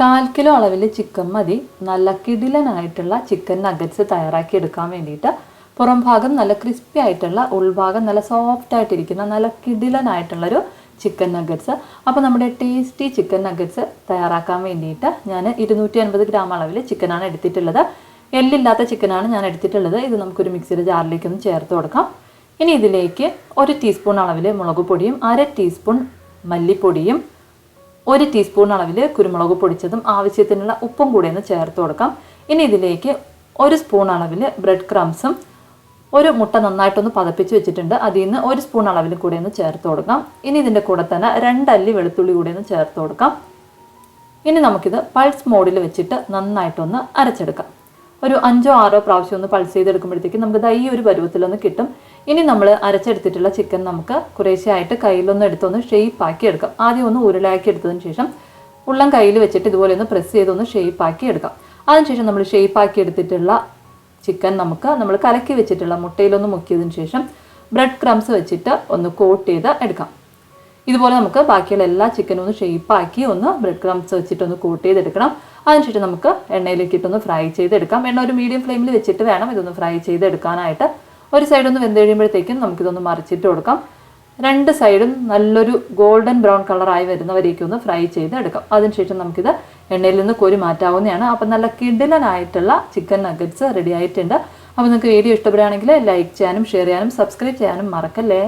1/4 kilo അളവിൽ chicken മതി നല്ല കിടിലനായിട്ടുള്ള ചിക്കൻ നഗറ്റ്സ് തയ്യാറാക്കി എടുക്കാൻ വേണ്ടിയിട്ട്. പുറം ഭാഗം നല്ല ക്രിസ്പി ആയിട്ടുള്ള, ഉൾഭാഗം നല്ല സോഫ്റ്റ് ആയിട്ടിരിക്കുന്ന നല്ല കിടിലനായിട്ടുള്ളൊരു ചിക്കൻ നഗറ്റ്സ്. അപ്പോൾ നമ്മുടെ ടേസ്റ്റി ചിക്കൻ നഗറ്റ്സ് തയ്യാറാക്കാൻ വേണ്ടിയിട്ട് ഞാൻ 250 ഗ്രാം അളവിൽ ചിക്കനാണ് എടുത്തിട്ടുള്ളത്. എല്ലില്ലാത്ത ചിക്കനാണ് ഞാൻ എടുത്തിട്ടുള്ളത്. ഇത് നമുക്കൊരു മിക്സിയുടെ ജാറിലേക്കൊന്ന് ചേർത്ത് കൊടുക്കാം. ഇനി ഇതിലേക്ക് 1 ടീസ്പൂൺ അളവിൽ മുളക് പൊടിയും 1/2 ടീസ്പൂൺ മല്ലിപ്പൊടിയും 1 ടീസ്പൂൺ അളവിൽ കുരുമുളക് പൊടിച്ചതും ആവശ്യത്തിനുള്ള ഉപ്പും കൂടെ ഒന്ന് ചേർത്ത് കൊടുക്കാം. ഇനി ഇതിലേക്ക് 1 സ്പൂൺ അളവിൽ ബ്രെഡ് ക്രംസും 1 മുട്ട നന്നായിട്ടൊന്ന് പതപ്പിച്ച് വെച്ചിട്ടുണ്ട്, അതിൽ നിന്ന് 1 സ്പൂൺ അളവിൽ കൂടെ ഒന്ന് ചേർത്ത് കൊടുക്കാം. ഇനി ഇതിൻ്റെ കൂടെ തന്നെ 2 അല്ലി വെളുത്തുള്ളി കൂടെ ഒന്ന് ചേർത്ത് കൊടുക്കാം. ഇനി നമുക്കിത് പൾസ് മോഡിൽ വെച്ചിട്ട് നന്നായിട്ടൊന്ന് അരച്ചെടുക്കാം. ഒരു 5ഓ 6ഓ പ്രാവശ്യം ഒന്ന് പൾസ് ചെയ്തെടുക്കുമ്പോഴത്തേക്ക് നമുക്ക് ഈ ഒരു പരുവത്തിലൊന്ന് കിട്ടും. ഇനി നമ്മൾ അരച്ചെടുത്തിട്ടുള്ള ചിക്കൻ നമുക്ക് കുറേശ്ശെയായിട്ട് കയ്യിലൊന്ന് എടുത്തൊന്ന് ഷേപ്പാക്കി എടുക്കാം. ആദ്യം ഒന്ന് ഉരുളയാക്കി എടുത്തതിന് ശേഷം ഉള്ളം കയ്യിൽ വെച്ചിട്ട് ഇതുപോലെ ഒന്ന് പ്രസ് ചെയ്തൊന്ന് ഷേപ്പാക്കി എടുക്കാം. അതിനുശേഷം നമ്മൾ ഷേപ്പാക്കി എടുത്തിട്ടുള്ള ചിക്കൻ നമ്മൾ കലക്കി വെച്ചിട്ടുള്ള മുട്ടയിലൊന്ന് മുക്കിയതിന് ശേഷം ബ്രെഡ് ക്രംസ് വെച്ചിട്ട് ഒന്ന് കോട്ട് ചെയ്ത് എടുക്കാം. ഇതുപോലെ നമുക്ക് ബാക്കിയുള്ള എല്ലാ ചിക്കനും ഒന്ന് ഷേപ്പാക്കി ഒന്ന് ബ്രെഡ് ക്രംസ് വെച്ചിട്ടൊന്ന് കോട്ട് ചെയ്തെടുക്കണം. അതിനുശേഷം നമുക്ക് എണ്ണയിലേക്ക് ഇട്ടൊന്ന് ഫ്രൈ ചെയ്തെടുക്കാം. എണ്ണ ഒരു മീഡിയം ഫ്ലെയിമിൽ വെച്ചിട്ട് വേണം ഇതൊന്ന് ഫ്രൈ ചെയ്തെടുക്കാനായിട്ട്. ഒരു സൈഡ് ഒന്ന് വെന്ത് കഴിയുമ്പോഴത്തേക്കും നമുക്കിതൊന്ന് മറിച്ചിട്ട് കൊടുക്കാം. 2 സൈഡും നല്ലൊരു ഗോൾഡൻ ബ്രൗൺ കളറായി വരുന്നവരേക്കും ഒന്ന് ഫ്രൈ ചെയ്തെടുക്കാം. അതിനുശേഷം നമുക്കിത് എണ്ണയിൽ നിന്ന് കോരി മാറ്റാവുന്നതാണ്. അപ്പം നല്ല കിടിലനായിട്ടുള്ള ചിക്കൻ നഗറ്റ്സ് റെഡി ആയിട്ടുണ്ട്. അപ്പോൾ നിങ്ങൾക്ക് വീഡിയോ ഇഷ്ടപ്പെടുകയാണെങ്കിൽ ലൈക്ക് ചെയ്യാനും ഷെയർ ചെയ്യാനും സബ്സ്ക്രൈബ് ചെയ്യാനും മറക്കല്ലേ.